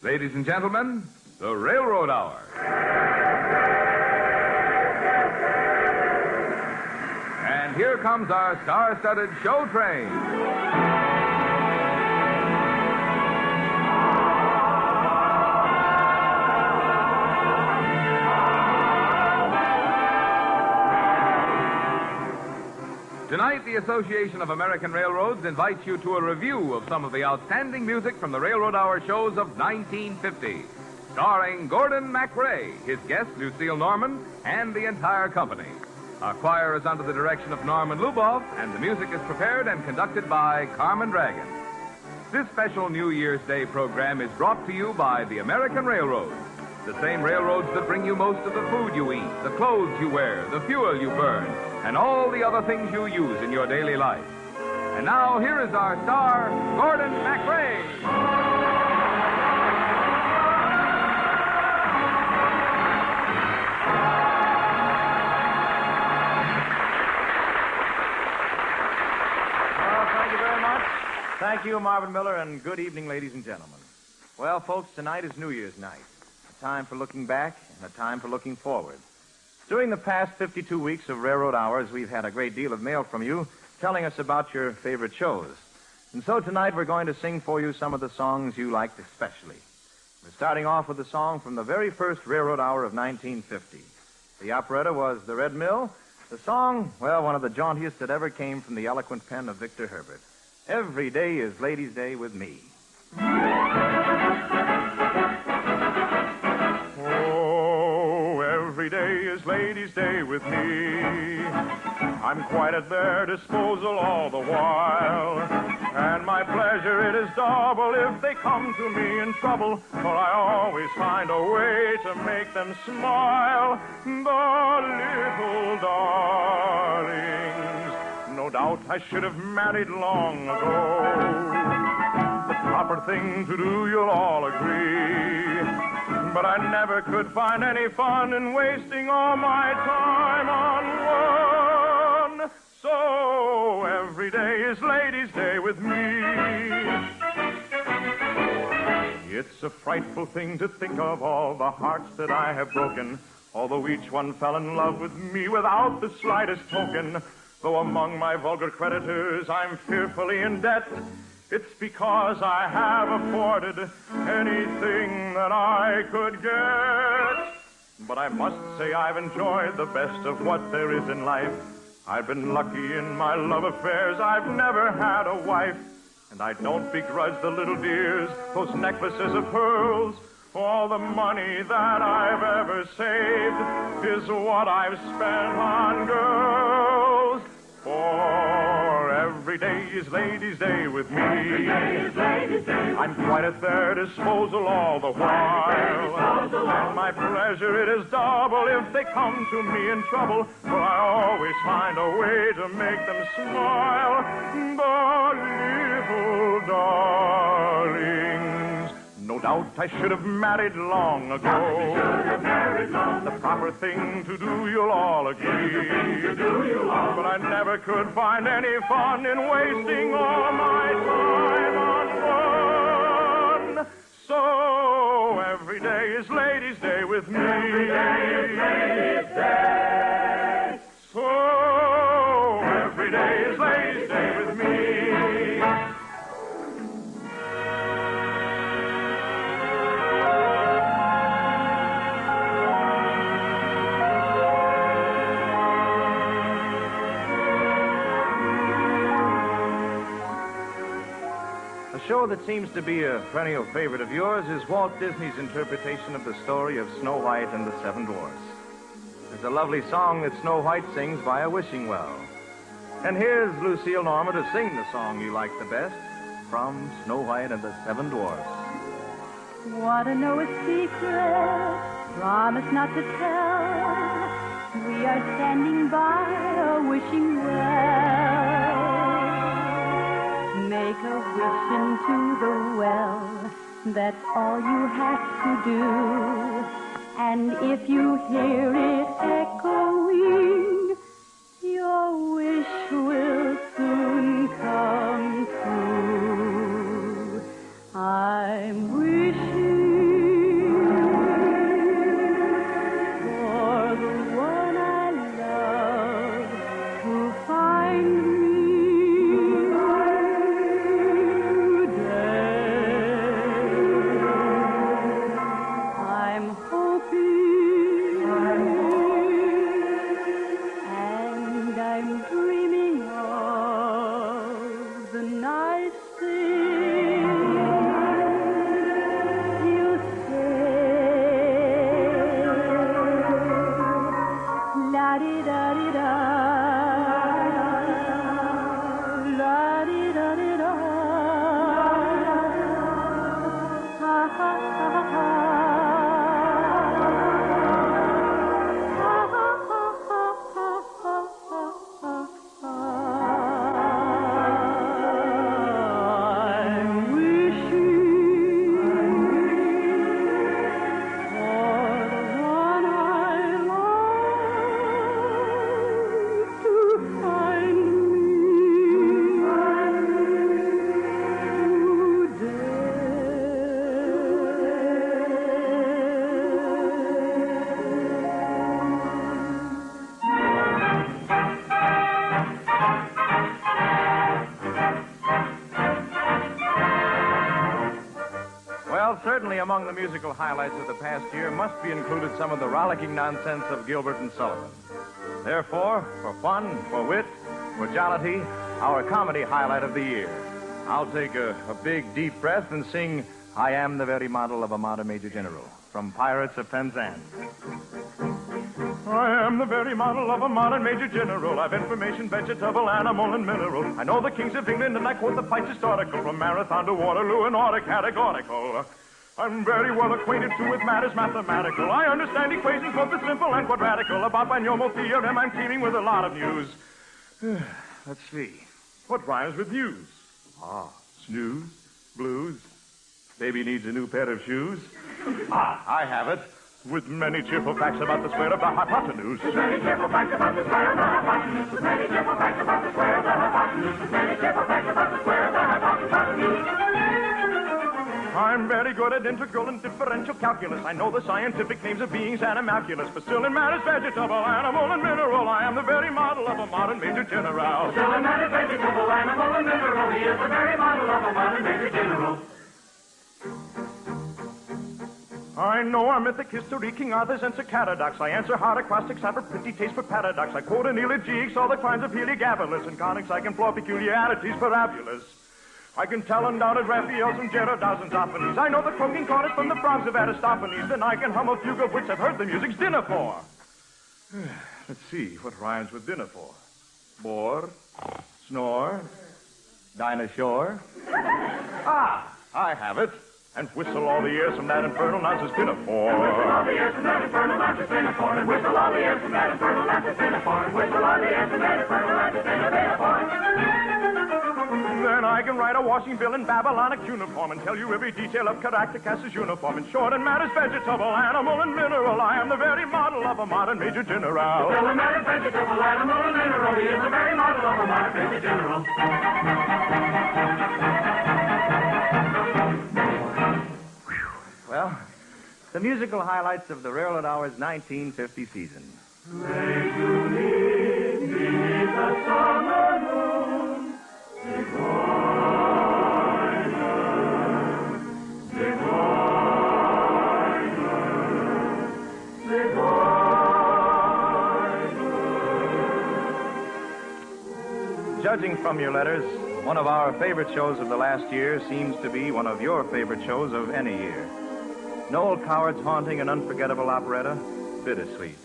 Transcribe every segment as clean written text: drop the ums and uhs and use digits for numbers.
Ladies and gentlemen, the Railroad Hour. And here comes our star-studded show train. Tonight, the Association of American Railroads invites you to a review of some of the outstanding music from the Railroad Hour shows of 1950, starring Gordon MacRae, his guest Lucille Norman, and the entire company. Our choir is under the direction of Norman Luboff, and the music is prepared and conducted by Carmen Dragon. This special New Year's Day program is brought to you by the American Railroads, the same railroads that bring you most of the food you eat, the clothes you wear, the fuel you burn, and all the other things you use in your daily life. And now, here is our star, Gordon MacRae. Well, thank you very much. Thank you, Marvin Miller, and good evening, ladies and gentlemen. Well, folks, tonight is New Year's night. A time for looking back and a time for looking forward. During the past 52 weeks of Railroad Hours, we've had a great deal of mail from you telling us about your favorite shows. And so tonight we're going to sing for you some of the songs you liked especially. We're starting off with a song from the very first Railroad Hour of 1950. The operetta was The Red Mill. The song, well, one of the jauntiest that ever came from the eloquent pen of Victor Herbert. Every day is Ladies' Day with me. Every day is Ladies' Day with me. I'm quite at their disposal all the while. And my pleasure, it is double if they come to me in trouble, for I always find a way to make them smile. The little darlings. No doubt I should have married long ago. The proper thing to do, you'll all agree. But I never could find any fun in wasting all my time on one. So every day is Ladies' Day with me. It's a frightful thing to think of all the hearts that I have broken, although each one fell in love with me without the slightest token. Though among my vulgar creditors I'm fearfully in debt, it's because I have afforded anything that I could get. But I must say I've enjoyed the best of what there is in life. I've been lucky in my love affairs. I've never had a wife. And I don't begrudge the little dears those necklaces of pearls. All the money that I've ever saved is what I've spent on girls. For every day is Ladies' Day with me. Every day is Ladies' Day. I'm quite at their disposal all the while. And my pleasure, it is double if they come to me in trouble, for I always find a way to make them smile. The little darlings. No doubt I should have married long ago. The proper thing to do, you'll all agree. But I never could find any fun in wasting all my time on one. So every day is Ladies' Day with me. Every day is Ladies' Day. So every day is Ladies' Day with me. A show that seems to be a perennial favorite of yours is Walt Disney's interpretation of the story of Snow White and the Seven Dwarfs. There's a lovely song that Snow White sings by a wishing well. And here's Lucille Norman to sing the song you like the best from Snow White and the Seven Dwarfs. Want to know a secret? Promise not to tell. We are standing by a wishing well. Make a wish into the well. That's all you have to do. And if you hear it echoing, your wish will soon come true. I'm wishing Certainly among the musical highlights of the past year must be included some of the rollicking nonsense of Gilbert and Sullivan. Therefore, for fun, for wit, for jollity, our comedy highlight of the year. I'll take a big, deep breath and sing I Am the Very Model of a Modern Major General from Pirates of Penzance. I am the very model of a modern major general. I've information, vegetable, animal, and mineral. I know the kings of England, and I quote the Pike's historical from Marathon to Waterloo and order categorical. I'm very well acquainted, too, with matters mathematical. I understand equations, both the simple and quadratical. About binomial theorem, I'm teeming with a lot of news. Let's see. What rhymes with news? Snooze, blues. Baby needs a new pair of shoes. I have it. With many cheerful facts about the square of the hypotenuse. With many cheerful facts about the square of the hypotenuse. With many cheerful facts about the square of the hypotenuse. With many cheerful facts about the square of the hypotenuse. I'm very good at integral and differential calculus. I know the scientific names of beings and animalculus. But still in matters vegetable, animal, and mineral, I am the very model of a modern major general. Still in matters vegetable, animal, and mineral, he is the very model of a modern major general. I know our mythic history, King Arthur's and Sir Caradox. I answer hard acrostics, have a pretty taste for paradox. I quote an elegiacs, all the crimes of Heliogabalus, and conics I can floor peculiarities parabulous. I can tell undoubted Raphaels and Gerardas and Zoffanies. I know the croaking chorus from the frogs of Aristophanes. Then I can hum a fugue of which I've heard the music's dinner for. Let's see, what rhymes with dinner for? Bore, snore, Dinah Shore. I have it. And whistle all the years from that infernal nonsense pinafore. And whistle all the years from that infernal nonsense pinafore. And whistle all the years from that infernal nonsense pinafore. And whistle all the years from that infernal nonsense pinafore. Then I can write a washing bill in Babylonic uniform and tell you every detail of Caractacus's uniform. In short, in matters vegetable, animal, and mineral, I am the very model of a modern major general. Still in matters vegetable, animal, and mineral, he is the very model of a modern major general. Well, the musical highlights of the Railroad Hour's 1950 season. Late to meet beneath the summer moon, Judging from your letters, one of our favorite shows of the last year seems to be one of your favorite shows of any year. Noel Coward's haunting and unforgettable operetta, Bittersweet.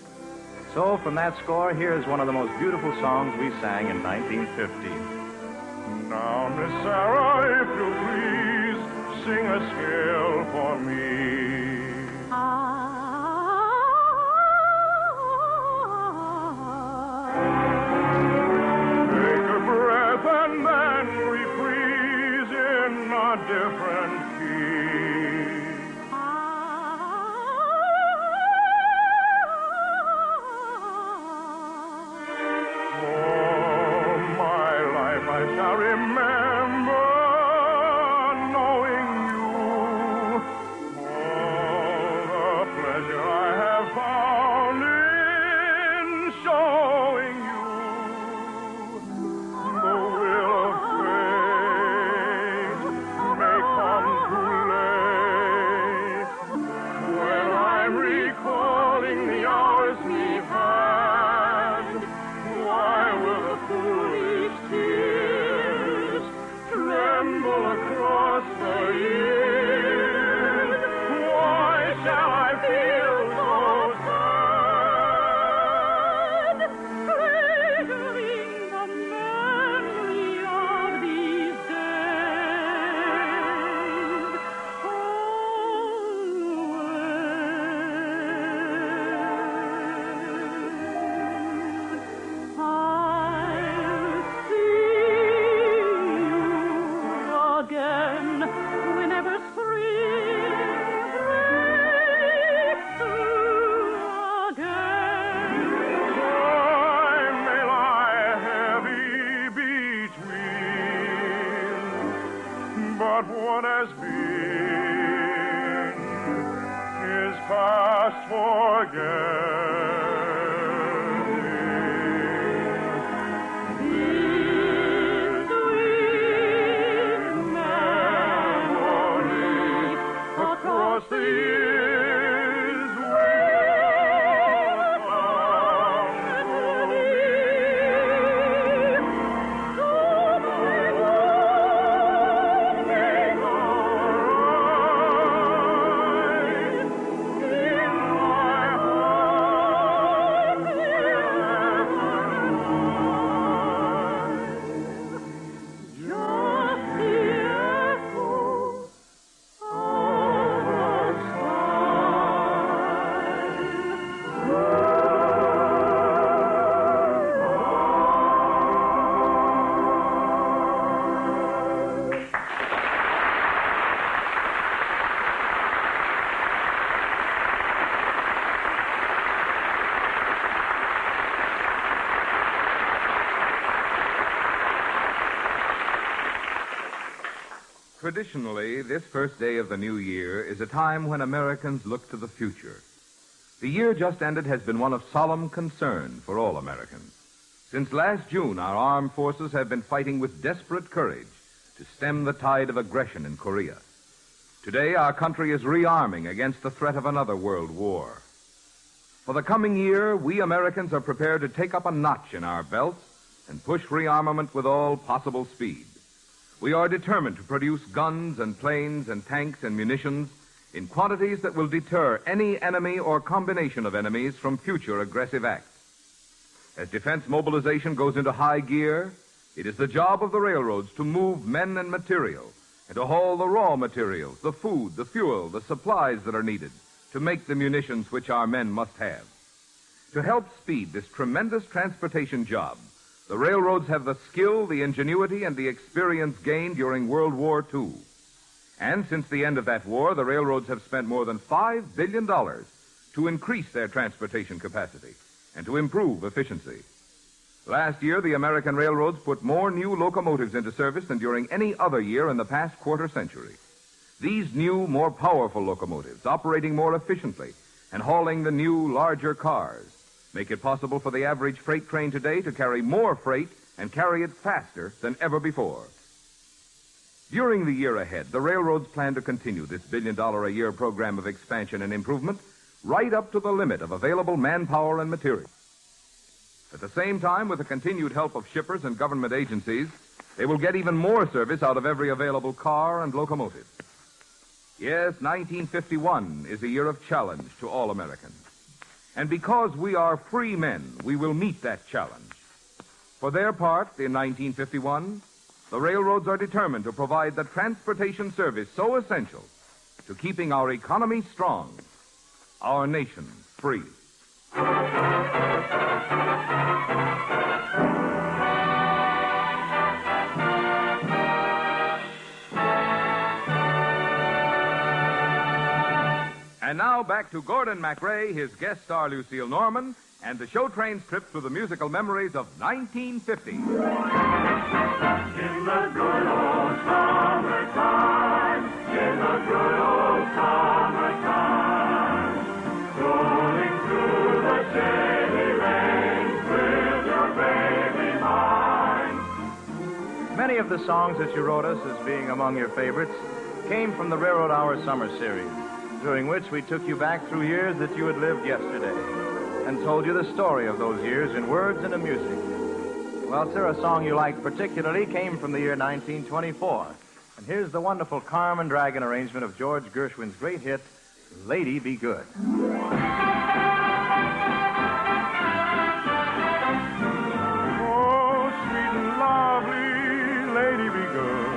So, from that score, here's one of the most beautiful songs we sang in 1950. Now, Miss Sarah, if you please, sing a scale for me. Take a breath and then reprise in a different key. I remember knowing you. Oh, Across the years will come to me. Something will make alright in my heart. Just the echo Traditionally, this first day of the new year is a time when Americans look to the future. The year just ended has been one of solemn concern for all Americans. Since last June, our armed forces have been fighting with desperate courage to stem the tide of aggression in Korea. Today, our country is rearming against the threat of another world war. For the coming year, we Americans are prepared to take up a notch in our belts and push rearmament with all possible speed. We are determined to produce guns and planes and tanks and munitions in quantities that will deter any enemy or combination of enemies from future aggressive acts. As defense mobilization goes into high gear, it is the job of the railroads to move men and material and to haul the raw materials, the food, the fuel, the supplies that are needed to make the munitions which our men must have. To help speed this tremendous transportation job, the railroads have the skill, the ingenuity, and the experience gained during World War II. And since the end of that war, the railroads have spent more than $5 billion to increase their transportation capacity and to improve efficiency. Last year, the American railroads put more new locomotives into service than during any other year in the past quarter century. These new, more powerful locomotives, operating more efficiently and hauling the new, larger cars, make it possible for the average freight train today to carry more freight and carry it faster than ever before. During the year ahead, the railroads plan to continue this billion-dollar-a-year program of expansion and improvement right up to the limit of available manpower and material. At the same time, with the continued help of shippers and government agencies, they will get even more service out of every available car and locomotive. Yes, 1951 is a year of challenge to all Americans. And because we are free men, we will meet that challenge. For their part, in 1951, the railroads are determined to provide the transportation service so essential to keeping our economy strong, our nation free. And now back to Gordon MacRae, his guest star Lucille Norman, and the show train's trip through the musical memories of 1950. In the good old summertime, in the good old summertime, strolling through the shady lanes with your baby mine. Many of the songs that you wrote us as being among your favorites came from the Railroad Hour Summer Series, during which we took you back through years that you had lived yesterday and told you the story of those years in words and in music. Well, sir, a song you liked particularly came from the year 1924. And here's the wonderful Carmen Dragon arrangement of George Gershwin's great hit, Lady Be Good. Oh, sweet and lovely, lady be good.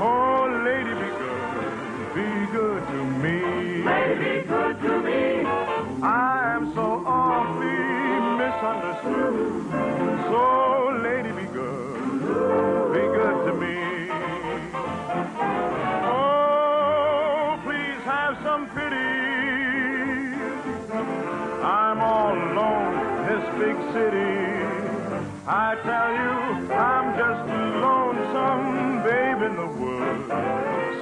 Oh, lady be good to me. Lady, good to me. I am so awfully misunderstood. So, lady, be good to me. Oh, please have some pity. I'm all alone in this big city. I tell you, I'm just a lonesome babe in the woods.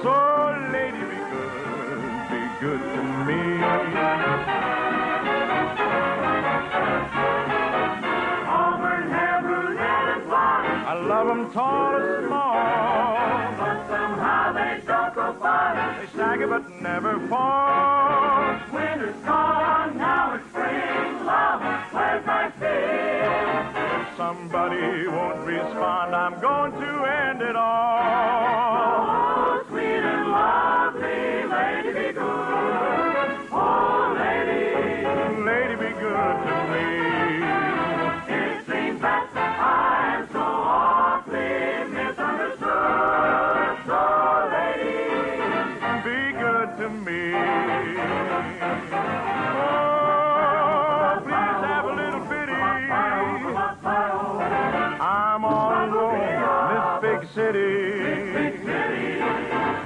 So, lady, be good to me. Auburn hair, brunette, and blonde. I love them tall or small. But somehow they don't go far. They stagger but never fall. Winter's gone, now it's spring. Love, where's my fear? If somebody won't respond, I'm going to end it all. Oh, sweet and lovely, lady be good. Oh, Lady, be good to me. it seems that I am so awfully misunderstood. So, lady, Be good to me. Oh, please have a little pity. I'm all alone in this big city.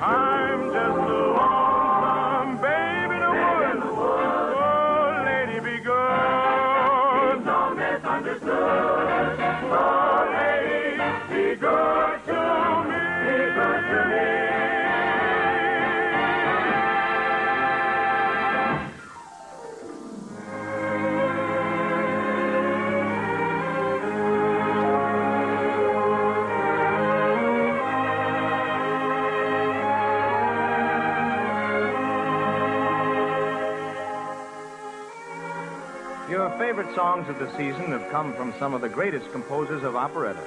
I'm just a lonesome babe in the woods. Oh, lady, be good. so misunderstood. Oh, lady, be good to me. Be good to me. Your favorite songs of the season have come from some of the greatest composers of operetta.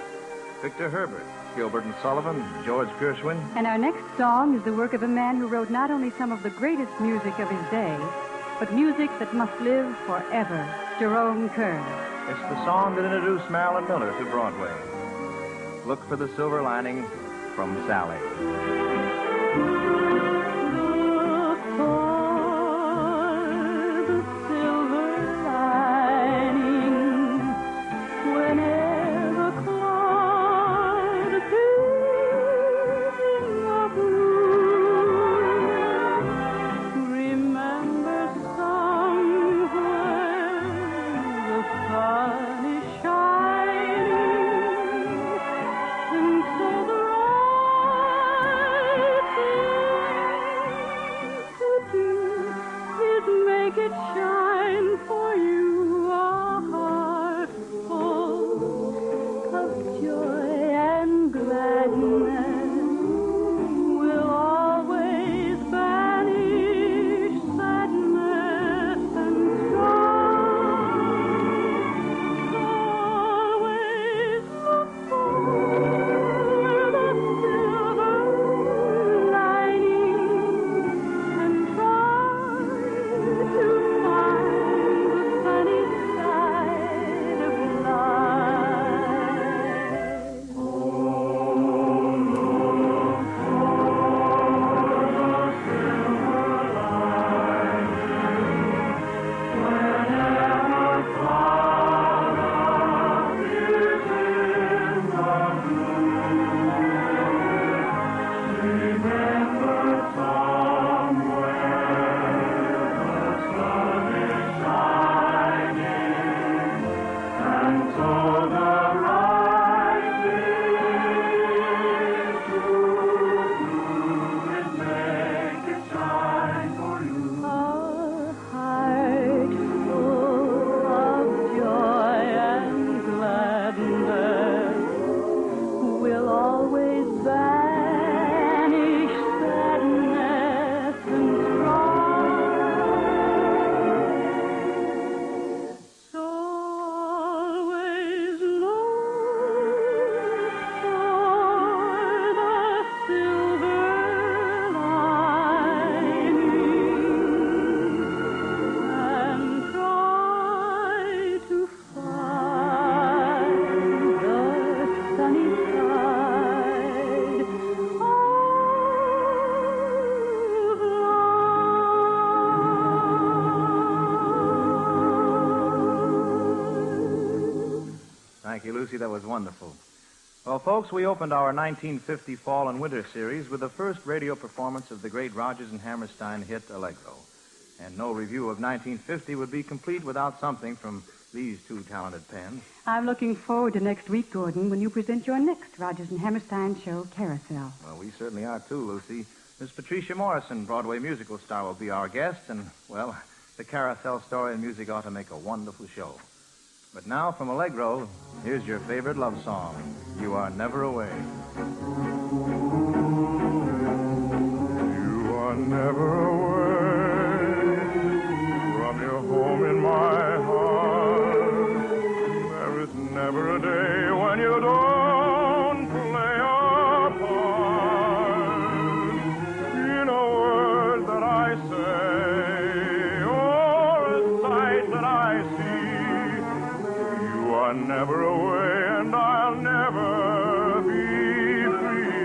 Victor Herbert, Gilbert and Sullivan, George Gershwin. And our next song is the work of a man who wrote not only some of the greatest music of his day, but music that must live forever, Jerome Kern. It's the song that introduced Marilyn Miller to Broadway. Look for the silver lining from Sally. Look for the silver lining whenever cloud appears in the blue. Remember somewhere the sun is shining, and so the right thing to do is make it shine for you. A heart full of joy and gladness will always banish sadness and strife. Always look for the silver lining and try to find the sunny side of life. A heart full of joy and gladness will always banish sadness and strife. So always look for the silver lining and try to find the sunny side of life. Thank you, Lucy. That was wonderful. Well, folks, we opened our 1950 Fall and Winter series with the first radio performance of the great Rodgers and Hammerstein hit Allegro. And no review of 1950 would be complete without something from these two talented pens. I'm looking forward to next week, Gordon, when you present your next Rodgers and Hammerstein show, Carousel. Well, we certainly are, too, Lucy. Miss Patricia Morrison, Broadway musical star, will be our guest, and, well, The carousel story and music ought to make a wonderful show. But now, from Allegro, here's your favorite love song, You Are Never Away. You are never away from your home in my heart. There is never a day when you don't play a part in a word that I say or a sight that I see. You are never away and I'll never be free.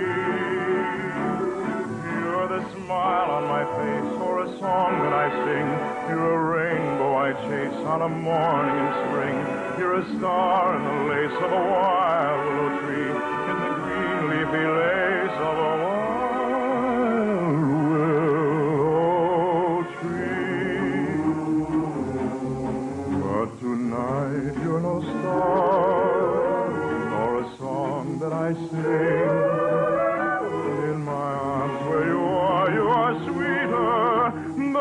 You're the smile on my face or a song that I sing. You're a rainbow I chase on a morning in spring. You're a star in the lace of a wild willow tree, in the green leafy lace of a wild willow tree. But tonight you're no star, nor a song that I sing. In my arms where you are sweeter than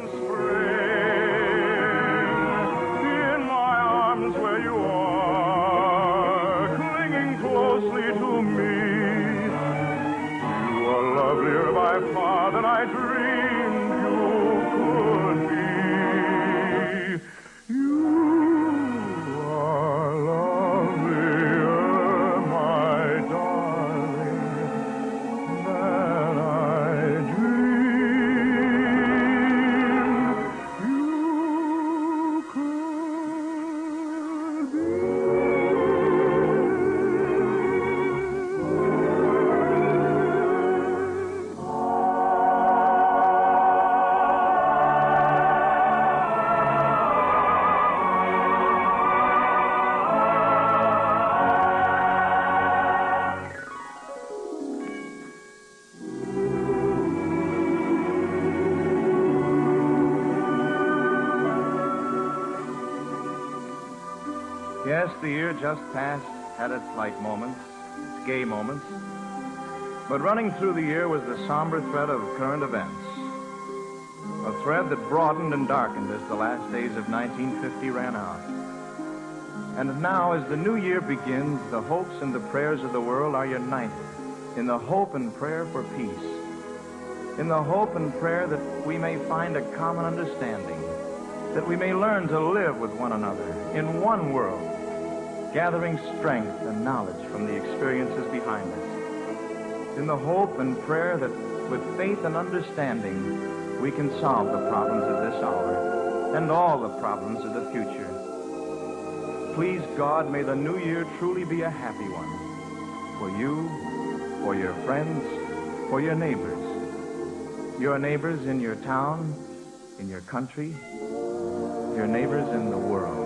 spring. In my arms where you are, clinging closely to me. You are lovelier by far than I dreamed you could be. You are lovelier, my darling, than I dreamed you could be. Yes, the year just passed had its light moments, its gay moments. But running through the year was the somber thread of current events. A thread that broadened and darkened as the last days of 1950 ran out. And now, as the new year begins, the hopes and the prayers of the world are united in the hope and prayer for peace. In the hope and prayer that we may find a common understanding, that we may learn to live with one another in one world, gathering strength and knowledge from the experiences behind us. In the hope and prayer that with faith and understanding, we can solve the problems of this hour and all the problems of the future. Please, God, may the new year truly be a happy one for you, for your friends, for your neighbors in your town, in your country, your neighbors in the world.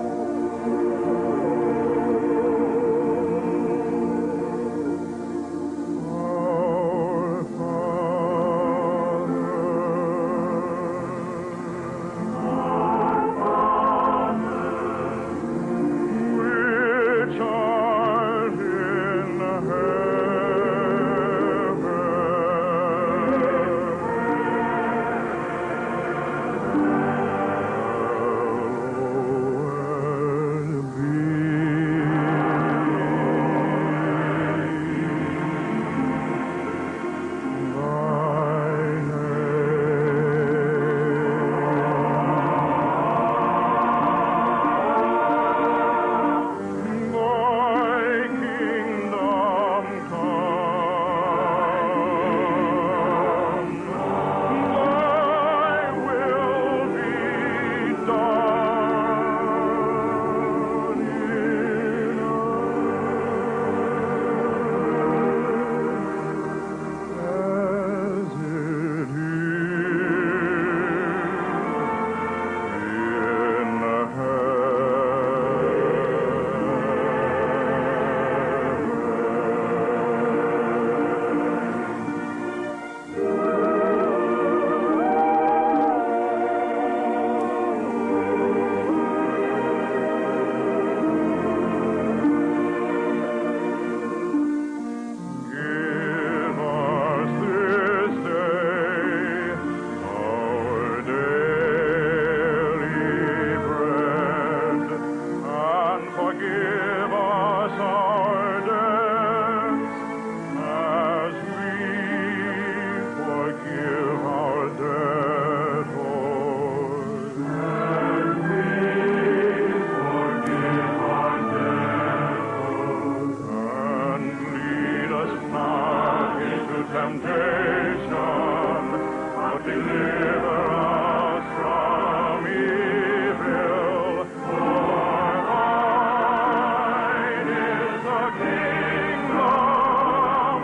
Lord, deliver us from evil. For thine is the kingdom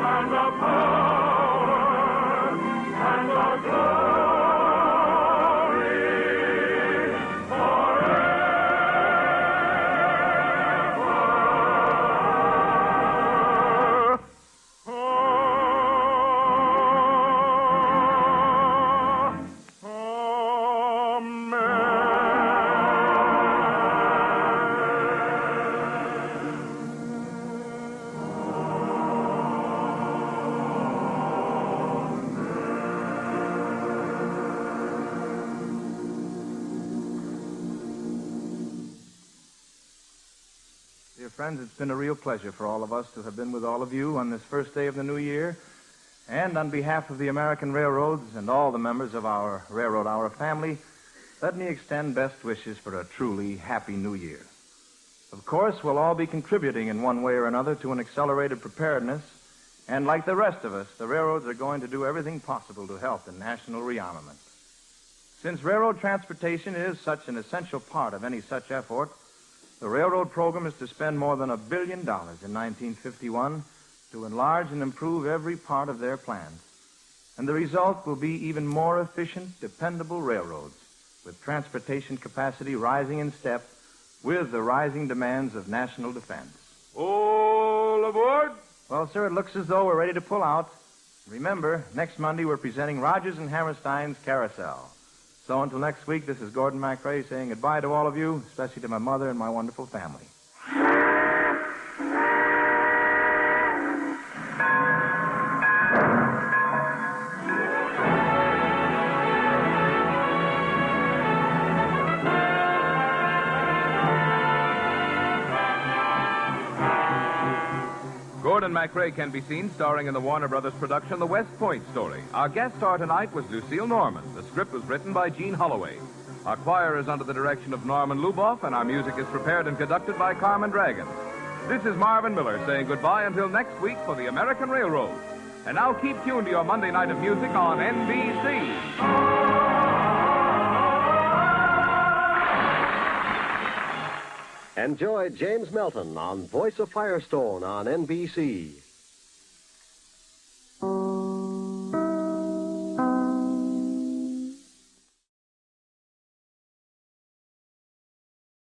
and the power and the glory forever. Dear friends, it's been a real pleasure for all of us to have been with all of you on this first day of the new year. And on behalf of the American Railroads and all the members of our Railroad Hour family, let me extend best wishes for a truly happy new year. Of course, we'll all be contributing in one way or another to an accelerated preparedness, and like the rest of us, the railroads are going to do everything possible to help in national rearmament. Since railroad transportation is such an essential part of any such effort, the railroad program is to spend more than $1 billion in 1951 to enlarge and improve every part of their plans. And the result will be even more efficient, dependable railroads, with transportation capacity rising in step with the rising demands of national defense. All aboard! Well, sir, it looks as though we're ready to pull out. Remember, next Monday we're presenting Rogers and Hammerstein's Carousel. So until next week, this is Gordon MacRae saying goodbye to all of you, especially to my mother and my wonderful family. Gordon MacRae can be seen starring in the Warner Brothers production The West Point Story. Our guest star tonight was Lucille Norman. The script was written by Gene Holloway. Our choir is under the direction of Norman Luboff, and our music is prepared and conducted by Carmen Dragon. This is Marvin Miller saying goodbye until next week for the American Railroad. And now keep tuned to your Monday night of music on NBC. Enjoy James Melton on Voice of Firestone on NBC.